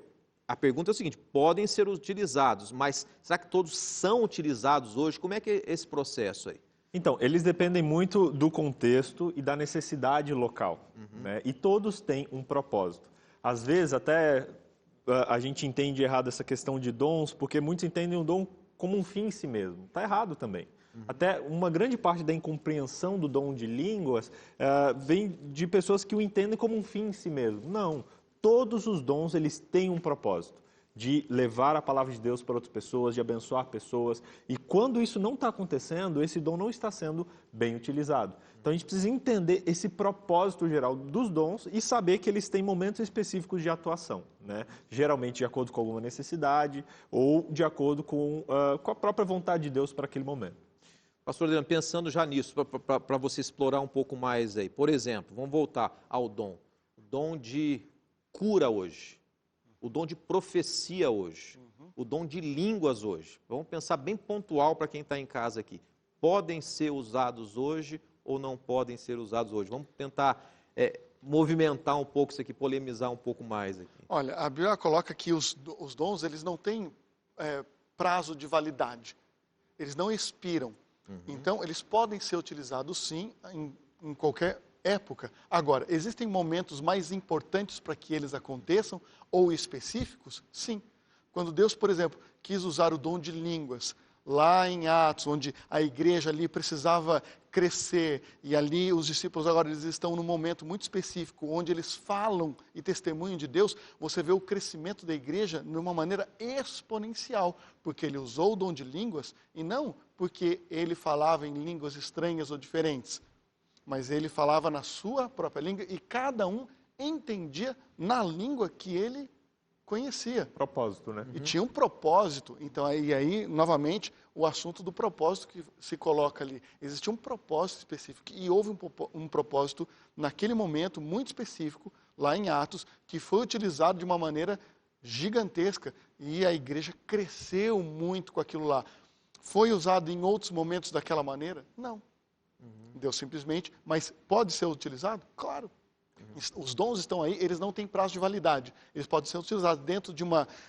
A pergunta é o seguinte: podem ser utilizados, mas será que todos são utilizados hoje? Como é que é esse processo aí? Então, eles dependem muito do contexto e da necessidade local, né? E todos têm um propósito. Às vezes até a gente entende errado essa questão de dons, porque muitos entendem o dom como um fim em si mesmo. Está errado também. Até uma grande parte da incompreensão do dom de línguas vem de pessoas que o entendem como um fim em si mesmo. Não. Todos os dons, eles têm um propósito de levar a palavra de Deus para outras pessoas, de abençoar pessoas. E quando isso não está acontecendo, esse dom não está sendo bem utilizado. Então a gente precisa entender esse propósito geral dos dons e saber que eles têm momentos específicos de atuação, né? Geralmente de acordo com alguma necessidade ou de acordo com a própria vontade de Deus para aquele momento. Pastor Adriano, pensando já nisso, para você explorar um pouco mais aí. Por exemplo, vamos voltar ao dom. O dom de cura hoje, o dom de profecia hoje, o dom de línguas hoje. Vamos pensar bem pontual para quem está em casa aqui. Podem ser usados hoje ou não podem ser usados hoje? Vamos tentar movimentar um pouco isso aqui, polemizar um pouco mais aqui. Olha, a Bíblia coloca que os dons, eles não têm prazo de validade. Eles não expiram. Então, eles podem ser utilizados sim, em qualquer época. Agora, existem momentos mais importantes para que eles aconteçam, ou específicos? Sim. Quando Deus, por exemplo, quis usar o dom de línguas, lá em Atos, onde a igreja ali precisava crescer, e ali os discípulos agora eles estão num momento muito específico, onde eles falam e testemunham de Deus, você vê o crescimento da igreja de uma maneira exponencial, porque ele usou o dom de línguas, e não porque ele falava em línguas estranhas ou diferentes, mas ele falava na sua própria língua, e cada um entendia na língua que ele conhecia. Propósito, né? E tinha um propósito. Então, aí, novamente, o assunto do propósito que se coloca ali. Existia um propósito específico. E houve um propósito, naquele momento, muito específico, lá em Atos, que foi utilizado de uma maneira gigantesca. E a igreja cresceu muito com aquilo lá. Foi usado em outros momentos daquela maneira? Não. Deus simplesmente, mas pode ser utilizado? Claro. Os dons estão aí, eles não têm prazo de validade. Eles podem ser utilizados dentro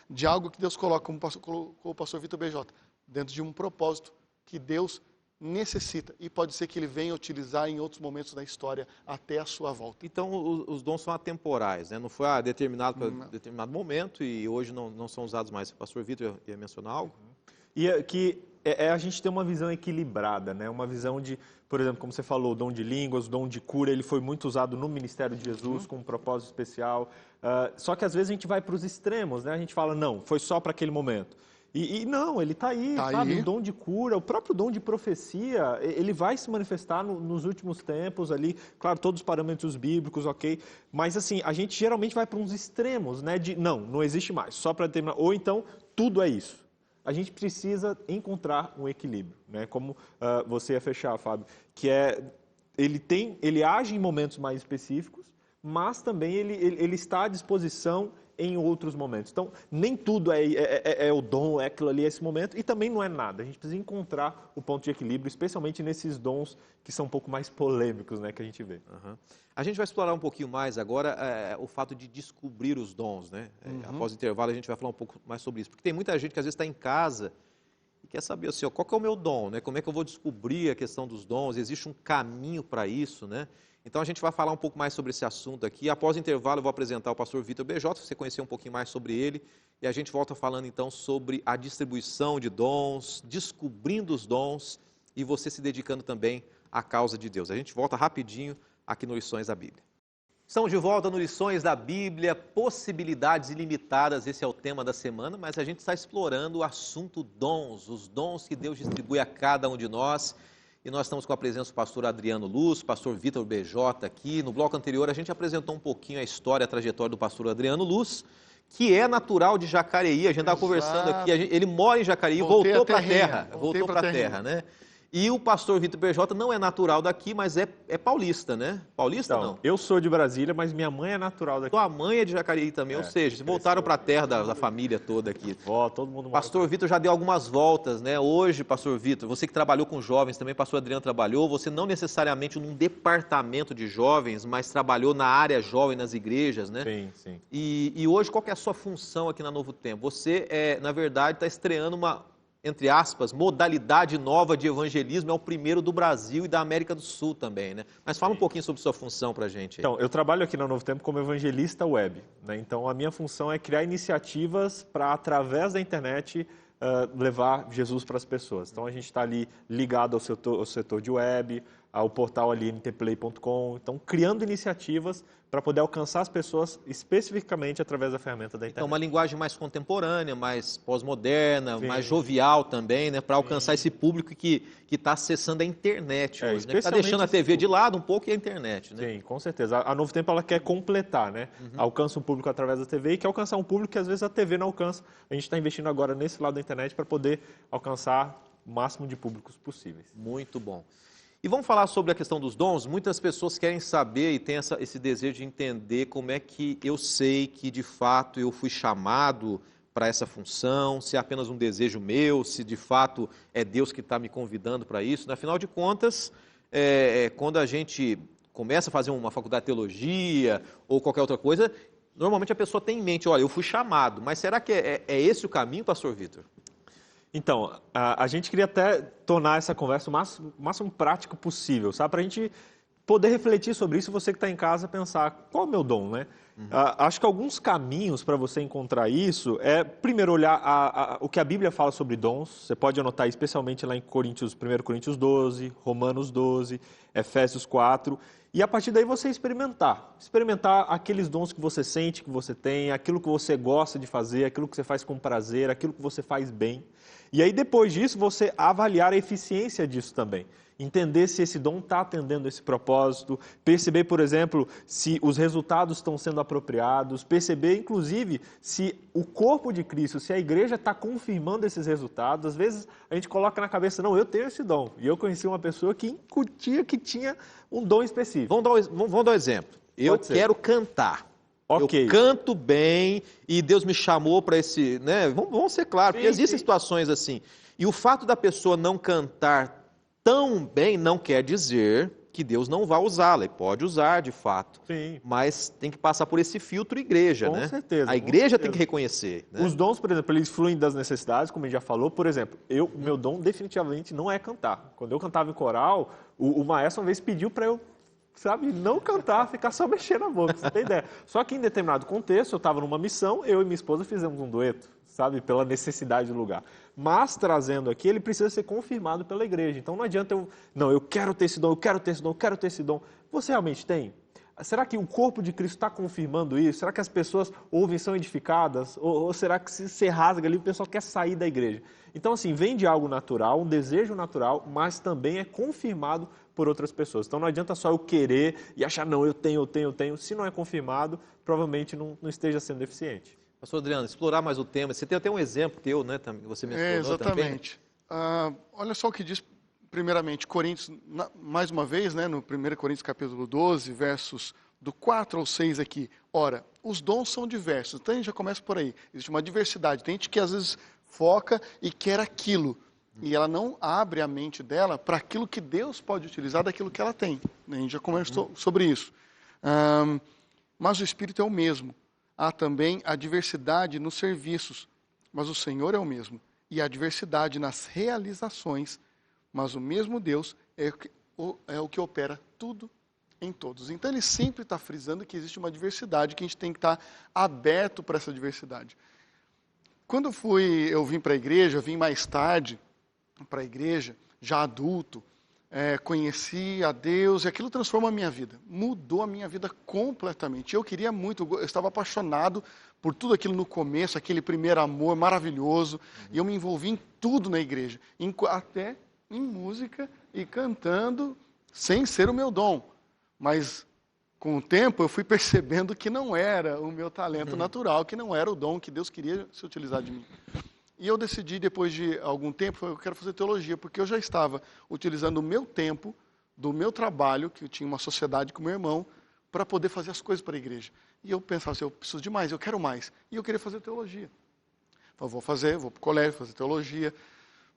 de algo que Deus coloca, como colocou o pastor Vitor BJ, dentro de um propósito que Deus necessita. E pode ser que ele venha utilizar em outros momentos da história até a sua volta. Então, os dons são atemporais, né? Não foi determinado para determinado momento e hoje não são usados mais. O pastor Vitor ia mencionar algo? E a gente tem uma visão equilibrada, né? Uma visão de, por exemplo, como você falou, o dom de línguas, o dom de cura, ele foi muito usado no ministério de Jesus com um propósito especial. Só que às vezes a gente vai para os extremos, né? A gente fala, não, foi só para aquele momento. E não, ele está aí, sabe? O dom de cura, o próprio dom de profecia, ele vai se manifestar nos últimos tempos ali, claro, todos os parâmetros bíblicos, ok? Mas assim, a gente geralmente vai para uns extremos, né? De, não existe mais, só para terminar. Ou então, tudo é isso. A gente precisa encontrar um equilíbrio, né? Como você ia fechar, Fábio, que ele age em momentos mais específicos, mas também ele está à disposição em outros momentos. Então, nem tudo é o dom, é aquilo ali, é esse momento, e também não é nada. A gente precisa encontrar o ponto de equilíbrio, especialmente nesses dons que são um pouco mais polêmicos, né, que a gente vê. A gente vai explorar um pouquinho mais agora o fato de descobrir os dons, né? Após o intervalo a gente vai falar um pouco mais sobre isso, porque tem muita gente que às vezes está em casa e quer saber assim, qual que é o meu dom, né? Como é que eu vou descobrir a questão dos dons? Existe um caminho para isso, né? Então a gente vai falar um pouco mais sobre esse assunto aqui. Após o intervalo eu vou apresentar o pastor Vitor BJ, para você conhecer um pouquinho mais sobre ele, e a gente volta falando então sobre a distribuição de dons, descobrindo os dons e você se dedicando também à causa de Deus. A gente volta rapidinho aqui no Lições da Bíblia. Estamos de volta no Lições da Bíblia, possibilidades ilimitadas, esse é o tema da semana, mas a gente está explorando o assunto dons, os dons que Deus distribui a cada um de nós. E nós estamos com a presença do pastor Adriano Luz, pastor Vitor BJ aqui. No bloco anterior a gente apresentou um pouquinho a história, a trajetória do pastor Adriano Luz, que é natural de Jacareí, a gente estava conversando aqui, ele mora em Jacareí, voltou para a terra, né? E o pastor Vitor BJ não é natural daqui, mas é paulista, né? Paulista então, não? Eu sou de Brasília, mas minha mãe é natural daqui. Tua mãe é de Jacareí também, ou seja, voltaram para a terra da família toda aqui. Todo mundo Pastor Vitor já deu algumas voltas, né? Hoje, pastor Vitor, você que trabalhou com jovens também, pastor Adriano trabalhou, você não necessariamente num departamento de jovens, mas trabalhou na área jovem, nas igrejas, né? Sim. E hoje, qual que é a sua função aqui na Novo Tempo? Você, na verdade, está estreando uma, entre aspas, modalidade nova de evangelismo, é o primeiro do Brasil e da América do Sul também, né? Mas fala um pouquinho sobre sua função para a gente aí. Então, eu trabalho aqui na Novo Tempo como evangelista web, né? Então, a minha função é criar iniciativas para, através da internet, levar Jesus para as pessoas. Então, a gente está ali ligado ao setor de web, ao portal ali ntplay.com, então criando iniciativas para poder alcançar as pessoas especificamente através da ferramenta da internet. Então, uma linguagem mais contemporânea, mais pós-moderna, mais jovial também, né? Para alcançar esse público que está acessando a internet hoje, né? Que está deixando a TV de lado um pouco e a internet, né? Sim, com certeza. A Novo Tempo ela quer completar, né? Alcança um público através da TV e quer alcançar um público que às vezes a TV não alcança. A gente está investindo agora nesse lado da internet para poder alcançar o máximo de públicos possíveis. Muito bom. E vamos falar sobre a questão dos dons. Muitas pessoas querem saber e têm esse desejo de entender como é que eu sei que, de fato, eu fui chamado para essa função, se é apenas um desejo meu, se, de fato, é Deus que está me convidando para isso. Afinal de contas, quando a gente começa a fazer uma faculdade de teologia ou qualquer outra coisa, normalmente a pessoa tem em mente, olha, eu fui chamado. Mas será que é esse o caminho, pastor Vitor? Então, a gente queria até tornar essa conversa o máximo prático possível, sabe? Para a gente poder refletir sobre isso, você que está em casa pensar, qual é o meu dom, né? Acho que alguns caminhos para você encontrar isso é, primeiro, olhar o que a Bíblia fala sobre dons. Você pode anotar especialmente lá em 1 Coríntios 12, Romanos 12, Efésios 4, e a partir daí você experimentar aqueles dons que você sente que você tem, aquilo que você gosta de fazer, aquilo que você faz com prazer, aquilo que você faz bem. E aí, depois disso, você avaliar a eficiência disso também. Entender se esse dom está atendendo esse propósito, perceber, por exemplo, se os resultados estão sendo apropriados, perceber, inclusive, se o corpo de Cristo, se a igreja está confirmando esses resultados. Às vezes, a gente coloca na cabeça, não, eu tenho esse dom. E eu conheci uma pessoa que incutia que tinha um dom específico. Vamos dar um exemplo. Eu quero cantar. Okay. Eu canto bem e Deus me chamou para esse... né? Vamos ser claros, porque existem situações assim. E o fato da pessoa não cantar tão bem não quer dizer que Deus não vai usá-la. Ele pode usar, de fato. Sim. Mas tem que passar por esse filtro igreja, com né? Certeza, a igreja tem que reconhecer. Né? Os dons, por exemplo, eles fluem das necessidades, como a gente já falou. Por exemplo, o meu dom definitivamente não é cantar. Quando eu cantava em coral, o maestro uma vez pediu para eu, não cantar, ficar só mexendo a boca, você tem ideia. Só que em determinado contexto, eu estava numa missão, eu e minha esposa fizemos um dueto, pela necessidade do lugar. Mas, trazendo aqui, ele precisa ser confirmado pela igreja. Então, não adianta eu quero ter esse dom, eu quero ter esse dom, eu quero ter esse dom. Você realmente tem? Será que o corpo de Cristo está confirmando isso? Será que as pessoas ouvem e são edificadas? Ou será que se você rasga ali, o pessoal quer sair da igreja? Então, assim, vem de algo natural, um desejo natural, mas também é confirmado por outras pessoas. Então, não adianta só eu querer e achar, não, eu tenho. Se não é confirmado, provavelmente não esteja sendo eficiente. Pastor Adriano, explorar mais o tema. Você tem até um exemplo teu, né, que você mencionou exatamente. Também. Olha só o que diz, primeiramente, Coríntios, mais uma vez, né, no 1 Coríntios capítulo 12, versos do 4 ao 6 aqui. Ora, os dons são diversos. Então, a gente já começa por aí. Existe uma diversidade. Tem gente que, às vezes, foca e quer aquilo. E ela não abre a mente dela para aquilo que Deus pode utilizar daquilo que ela tem. A gente já conversou sobre isso. Mas o Espírito é o mesmo. Há também a diversidade nos serviços, mas o Senhor é o mesmo. E a diversidade nas realizações, mas o mesmo Deus é o que opera tudo em todos. Então ele sempre está frisando que existe uma diversidade, que a gente tem que estar aberto para essa diversidade. Quando eu vim para a igreja, eu vim mais tarde para a igreja, já adulto, conheci a Deus e aquilo transformou a minha vida, mudou a minha vida completamente. Eu queria muito, eu estava apaixonado por tudo aquilo no começo, aquele primeiro amor maravilhoso, e eu me envolvi em tudo na igreja, até em música e cantando sem ser o meu dom. Mas com o tempo eu fui percebendo que não era o meu talento natural, que não era o dom que Deus queria se utilizar de mim. E eu decidi, depois de algum tempo, eu quero fazer teologia, porque eu já estava utilizando o meu tempo, do meu trabalho, que eu tinha uma sociedade com meu irmão, para poder fazer as coisas para a igreja. E eu pensava assim, eu preciso de mais, eu quero mais. E eu queria fazer teologia. Falei, vou para o colégio, fazer teologia.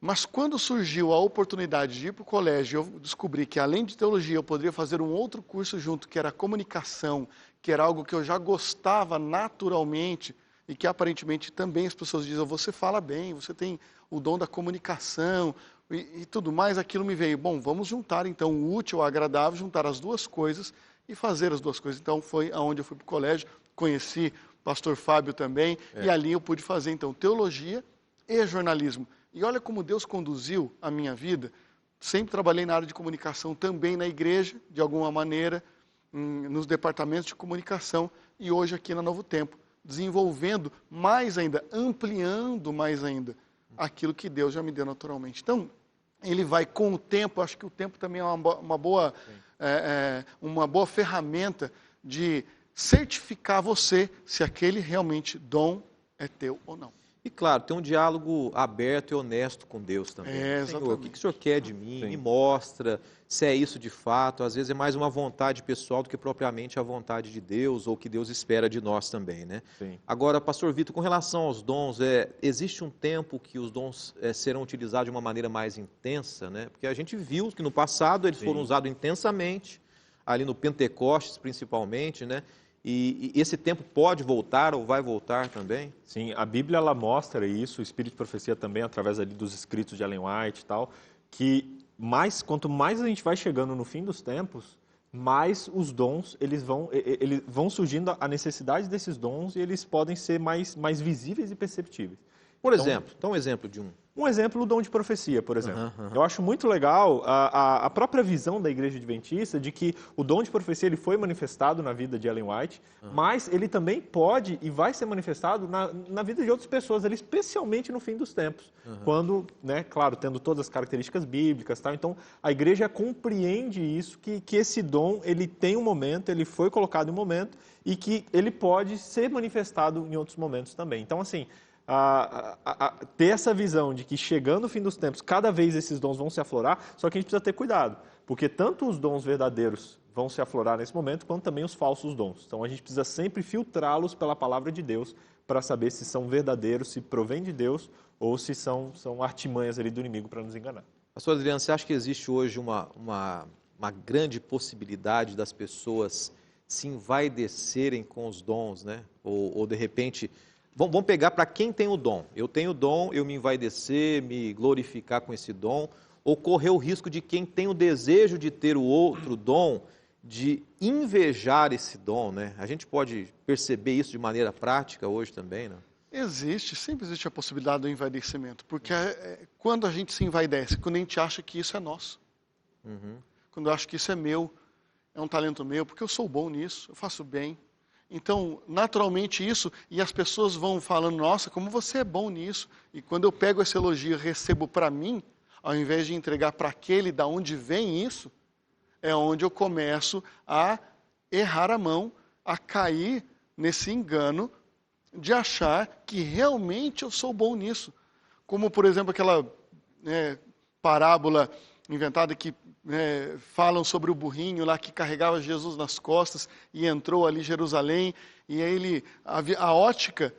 Mas quando surgiu a oportunidade de ir para o colégio, eu descobri que além de teologia, eu poderia fazer um outro curso junto, que era comunicação, que era algo que eu já gostava naturalmente, e que aparentemente também as pessoas dizem, você fala bem, você tem o dom da comunicação e tudo mais, aquilo me veio, bom, vamos juntar então o útil ao agradável, juntar as duas coisas e fazer as duas coisas. Então foi aonde eu fui para o colégio, conheci o pastor Fábio também, e ali eu pude fazer então teologia e jornalismo. E olha como Deus conduziu a minha vida, sempre trabalhei na área de comunicação, também na igreja, de alguma maneira, nos departamentos de comunicação, e hoje aqui na Novo Tempo, desenvolvendo mais ainda, ampliando mais ainda aquilo que Deus já me deu naturalmente. Então, ele vai com o tempo, acho que o tempo também é uma boa ferramenta de certificar você se aquele realmente dom é teu ou não. E claro, tem um diálogo aberto e honesto com Deus também. Senhor, o que o Senhor quer de mim? Me mostra se é isso de fato. Às vezes é mais uma vontade pessoal do que propriamente a vontade de Deus ou o que Deus espera de nós também, né? Sim. Agora, pastor Vitor, com relação aos dons, existe um tempo que os dons serão utilizados de uma maneira mais intensa, né? Porque a gente viu que no passado eles foram usados intensamente, ali no Pentecostes principalmente, né? E esse tempo pode voltar ou vai voltar também? Sim, a Bíblia ela mostra isso, o Espírito de Profecia também, através ali dos escritos de Ellen White e tal, que quanto mais a gente vai chegando no fim dos tempos, mais os dons, eles vão surgindo a necessidade desses dons e eles podem ser mais visíveis e perceptíveis. Por exemplo, dá um exemplo de um. Um exemplo, o dom de profecia, por exemplo. Uhum. Eu acho muito legal a própria visão da Igreja Adventista de que o dom de profecia ele foi manifestado na vida de Ellen White, mas ele também pode e vai ser manifestado na vida de outras pessoas, ali, especialmente no fim dos tempos. Quando, né, claro, tendo todas as características bíblicas, tal. Então, a Igreja compreende isso, que esse dom ele tem um momento, ele foi colocado em um momento e que ele pode ser manifestado em outros momentos também. Então, assim, ter essa visão de que chegando o fim dos tempos, cada vez esses dons vão se aflorar, só que a gente precisa ter cuidado, porque tanto os dons verdadeiros vão se aflorar nesse momento, quanto também os falsos dons. Então a gente precisa sempre filtrá-los pela palavra de Deus para saber se são verdadeiros, se provém de Deus ou se são artimanhas ali do inimigo para nos enganar. Pastor Adriano, você acha que existe hoje uma grande possibilidade das pessoas se envaidecerem com os dons, né? Ou de repente... Vamos pegar para quem tem o dom. Eu tenho o dom, eu me envaidecer, me glorificar com esse dom, ou correr o risco de quem tem o desejo de ter o outro dom, de invejar esse dom, né? A gente pode perceber isso de maneira prática hoje também, né? Sempre existe a possibilidade do envaidecimento, porque quando a gente se envaidece, quando a gente acha que isso é nosso, quando eu acho que isso é meu, é um talento meu, porque eu sou bom nisso, eu faço bem. Então, naturalmente isso, e as pessoas vão falando, nossa, como você é bom nisso. E quando eu pego esse elogio e recebo para mim, ao invés de entregar para aquele da onde vem isso, é onde eu começo a errar a mão, a cair nesse engano de achar que realmente eu sou bom nisso. Como, por exemplo, aquela parábola inventada que falam sobre o burrinho lá que carregava Jesus nas costas e entrou ali em Jerusalém, e aí a ótica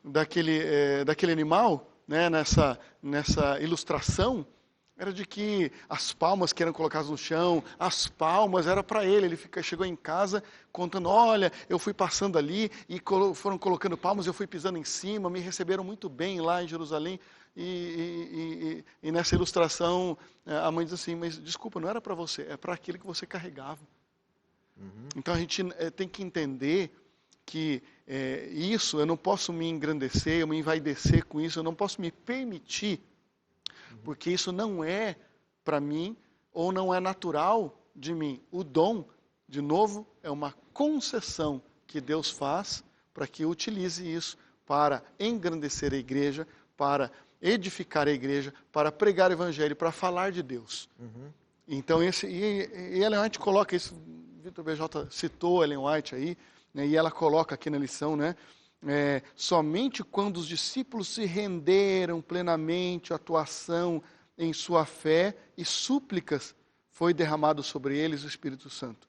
daquele animal, né, nessa ilustração, era de que as palmas que eram colocadas no chão, as palmas era para ele. Ele chegou em casa contando, olha, eu fui passando ali e foram colocando palmas, eu fui pisando em cima, me receberam muito bem lá em Jerusalém. E nessa ilustração, a mãe diz assim, mas desculpa, não era para você, é para aquele que você carregava. Então a gente tem que entender que isso, eu não posso me engrandecer, eu me envaidecer com isso, eu não posso me permitir, porque isso não é para mim, ou não é natural de mim. O dom, de novo, é uma concessão que Deus faz para que eu utilize isso para engrandecer a igreja, para edificar a igreja, para pregar o evangelho, para falar de Deus. Então, e Ellen White coloca isso, Vitor BJ citou Ellen White aí, né, e ela coloca aqui na lição, né, somente quando os discípulos se renderam plenamente à atuação em sua fé e súplicas, foi derramado sobre eles o Espírito Santo.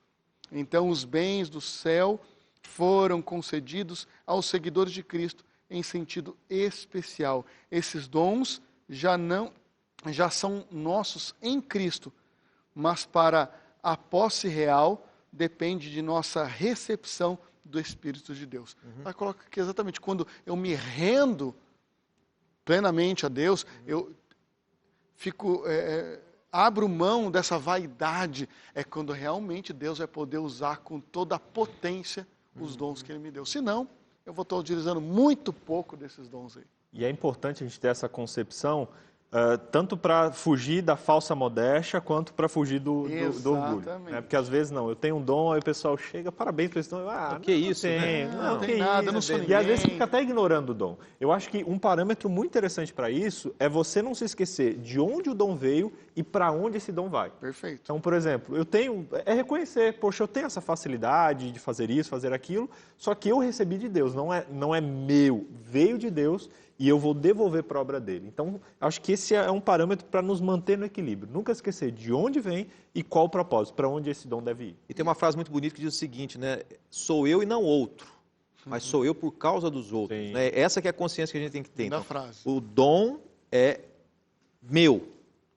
Então, os bens do céu foram concedidos aos seguidores de Cristo, em sentido especial. Esses dons já são nossos em Cristo, mas para a posse real depende de nossa recepção do Espírito de Deus. Ela coloca aqui exatamente, quando eu me rendo plenamente a Deus, eu abro mão dessa vaidade, é quando realmente Deus vai poder usar com toda a potência os dons que Ele me deu. Senão, eu vou estar utilizando muito pouco desses dons aí. E é importante a gente ter essa concepção, tanto para fugir da falsa modéstia, quanto para fugir do orgulho. Né? Porque às vezes eu tenho um dom, aí o pessoal chega, parabéns para esse dom. Que isso, né? Não tem nada, eu não sou ninguém. E às vezes fica até ignorando o dom. Eu acho que um parâmetro muito interessante para isso é você não se esquecer de onde o dom veio e para onde esse dom vai. Perfeito. Então, por exemplo, é reconhecer, poxa, eu tenho essa facilidade de fazer isso, fazer aquilo, só que eu recebi de Deus, não é meu, veio de Deus e eu vou devolver para a obra dele. Então, acho que esse é um parâmetro para nos manter no equilíbrio. Nunca esquecer de onde vem e qual o propósito, para onde esse dom deve ir. E tem uma frase muito bonita que diz o seguinte, né? Sou eu e não outro, mas sou eu por causa dos outros. Né? Essa que é a consciência que a gente tem que ter. Então, o dom é meu,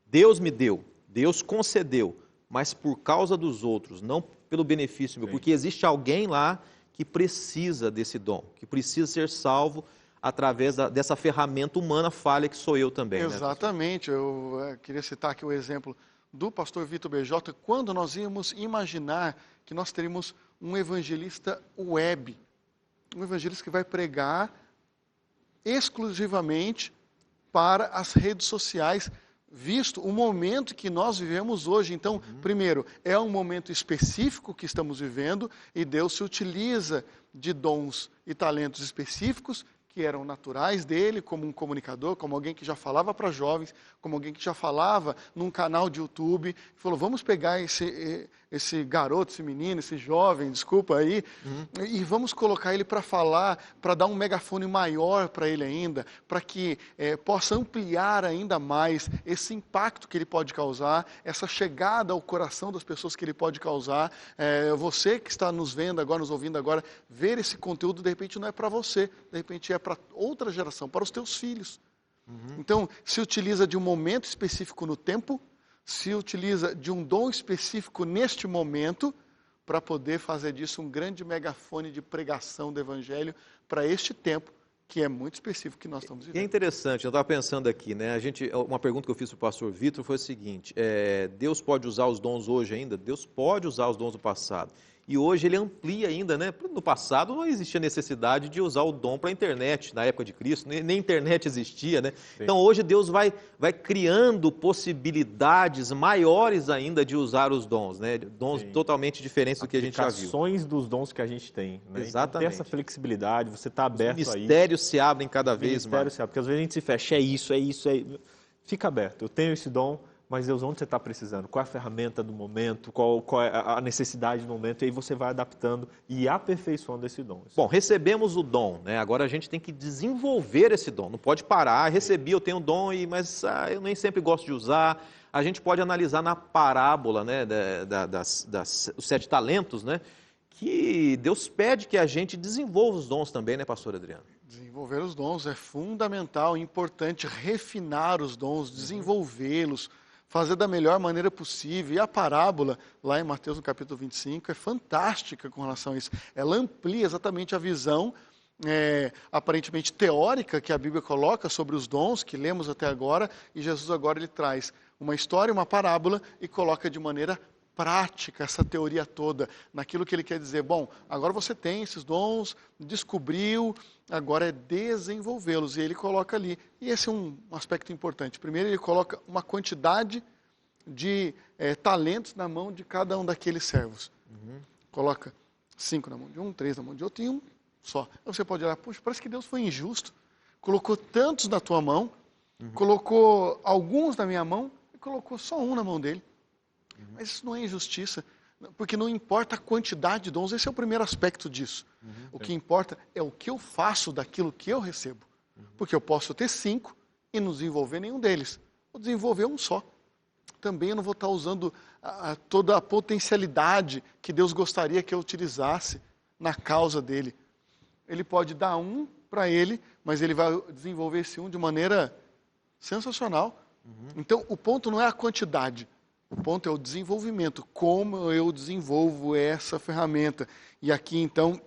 Deus me deu, Deus concedeu, mas por causa dos outros, não pelo benefício meu, porque existe alguém lá que precisa desse dom, que precisa ser salvo através dessa ferramenta humana falha que sou eu também. Exatamente. Né? Eu queria citar aqui o exemplo do pastor Vitor BJ quando nós íamos imaginar que nós teríamos um evangelista web, um evangelista que vai pregar exclusivamente para as redes sociais, visto o momento que nós vivemos hoje. Então, primeiro, é um momento específico que estamos vivendo e Deus se utiliza de dons e talentos específicos que eram naturais dele, como um comunicador, como alguém que já falava para jovens, como alguém que já falava num canal de YouTube, falou, vamos pegar esse garoto, esse menino, esse jovem, desculpa aí, e vamos colocar ele para falar, para dar um megafone maior para ele ainda, para que possa ampliar ainda mais esse impacto que ele pode causar, essa chegada ao coração das pessoas que ele pode causar. Você que está nos vendo agora, nos ouvindo agora, ver esse conteúdo, de repente não é para você, de repente é para outra geração, para os teus filhos. Então, se utiliza de um momento específico no tempo, se utiliza de um dom específico neste momento, para poder fazer disso um grande megafone de pregação do Evangelho para este tempo, que é muito específico que nós estamos vivendo. E é interessante, eu estava pensando aqui, né? Uma pergunta que eu fiz para o pastor Vitor foi o seguinte, Deus pode usar os dons hoje ainda? Deus pode usar os dons do passado. E hoje ele amplia ainda, né? No passado não existia necessidade de usar o dom para a internet, na época de Cristo, nem internet existia, né? Sim. Então hoje Deus vai criando possibilidades maiores ainda de usar os dons, né? Dons Sim. totalmente diferentes do que a gente já viu. Aplicações dos dons que a gente tem, né? Exatamente. Então, ter essa flexibilidade, você está aberto a isso. Os mistérios se abrem cada vez mais. Porque às vezes a gente se fecha, é isso. Fica aberto, eu tenho esse dom, mas Deus, onde você está precisando? Qual é a ferramenta do momento? Qual é a necessidade do momento? E aí você vai adaptando e aperfeiçoando esse dom. Bom, recebemos o dom, né? Agora a gente tem que desenvolver esse dom. Não pode parar, recebi, eu tenho um dom, mas eu nem sempre gosto de usar. A gente pode analisar na parábola, né, os 7 talentos, né? Que Deus pede que a gente desenvolva os dons também, né, pastor Adriano? Desenvolver os dons é fundamental, importante refinar os dons, desenvolvê-los, fazer da melhor maneira possível. E a parábola, lá em Mateus, no capítulo 25, é fantástica com relação a isso. Ela amplia exatamente a visão, aparentemente teórica, que a Bíblia coloca sobre os dons, que lemos até agora, e Jesus agora ele traz uma história, uma parábola, e coloca de maneira prática essa teoria toda, naquilo que ele quer dizer. Bom, agora você tem esses dons, descobriu, agora é desenvolvê-los. E ele coloca ali. E esse é um aspecto importante. Primeiro, ele coloca uma quantidade de talentos na mão de cada um daqueles servos. Coloca 5 na mão de um, 3 na mão de outro e um só. Aí você pode olhar, puxa, parece que Deus foi injusto. Colocou tantos na tua mão, colocou alguns na minha mão e colocou só um na mão dele. Mas isso não é injustiça, porque não importa a quantidade de dons, esse é o primeiro aspecto disso. O que importa é o que eu faço daquilo que eu recebo. Porque eu posso ter 5 e não desenvolver nenhum deles. Vou desenvolver um só. Também eu não vou estar usando toda a potencialidade que Deus gostaria que eu utilizasse na causa dele. Ele pode dar um para ele, mas ele vai desenvolver esse um de maneira sensacional. Então, o ponto não é a quantidade. O ponto é o desenvolvimento, como eu desenvolvo essa ferramenta. E aqui, então,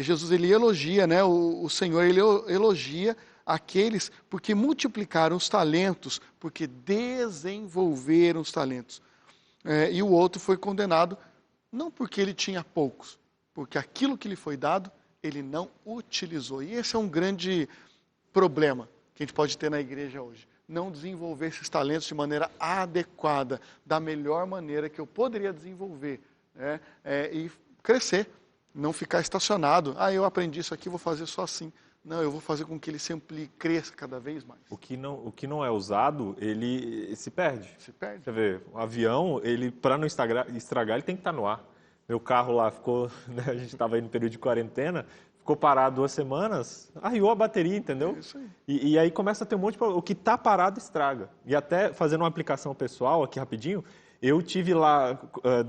Jesus ele elogia, né? O Senhor ele elogia aqueles porque multiplicaram os talentos, porque desenvolveram os talentos. E o outro foi condenado, não porque ele tinha poucos, porque aquilo que lhe foi dado, ele não utilizou. E esse é um grande problema que a gente pode ter na igreja hoje. Não desenvolver esses talentos de maneira adequada, da melhor maneira que eu poderia desenvolver, né? E crescer, não ficar estacionado. Eu aprendi isso aqui, vou fazer só assim. Não, eu vou fazer com que ele se amplie, cresça cada vez mais. O que não é usado, ele se perde. Se perde. Você vê, o avião, para não estragar, ele tem que estar no ar. Meu carro lá ficou, né, a gente estava aí no período de quarentena, ficou parado 2 semanas, arriou a bateria, entendeu? É isso aí. E aí começa a ter um monte de problema. O que está parado estraga. E até fazendo uma aplicação pessoal aqui rapidinho, eu tive lá,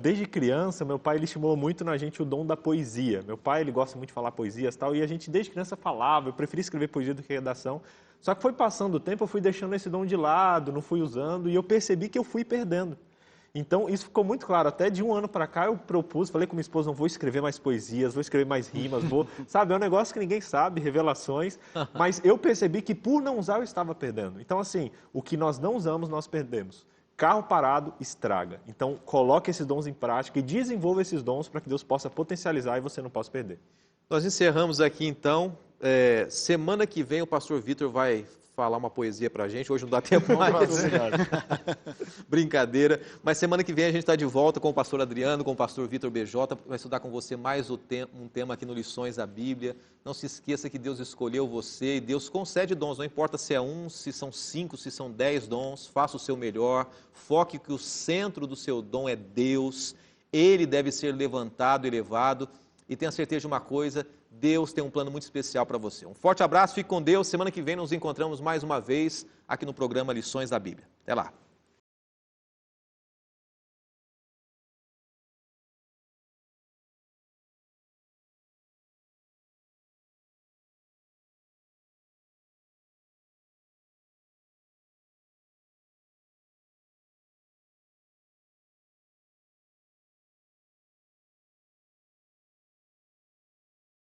desde criança, meu pai ele estimulou muito na gente o dom da poesia. Meu pai ele gosta muito de falar poesias e tal, e a gente desde criança falava, eu preferia escrever poesia do que redação. Só que foi passando o tempo, eu fui deixando esse dom de lado, não fui usando, e eu percebi que eu fui perdendo. Então, isso ficou muito claro. Até de um ano para cá, eu propus, falei com minha esposa, não vou escrever mais poesias, vou escrever mais rimas, sabe, é um negócio que ninguém sabe, revelações, mas eu percebi que por não usar, eu estava perdendo. Então, assim, o que nós não usamos, nós perdemos. Carro parado estraga. Então, coloque esses dons em prática e desenvolva esses dons para que Deus possa potencializar e você não possa perder. Nós encerramos aqui, então. Semana que vem o pastor Vitor vai falar uma poesia para a gente. Hoje não dá tempo mais. Brincadeira. Mas semana que vem a gente está de volta com o pastor Adriano, com o pastor Vitor BJ. Vai estudar com você mais um tema aqui no Lições da Bíblia. Não se esqueça que Deus escolheu você e Deus concede dons. Não importa se é 1, se são 5, se são 10 dons. Faça o seu melhor. Foque que o centro do seu dom é Deus. Ele deve ser levantado, elevado. E tenha certeza de uma coisa, Deus tem um plano muito especial para você. Um forte abraço, fique com Deus. Semana que vem nos encontramos mais uma vez aqui no programa Lições da Bíblia. Até lá.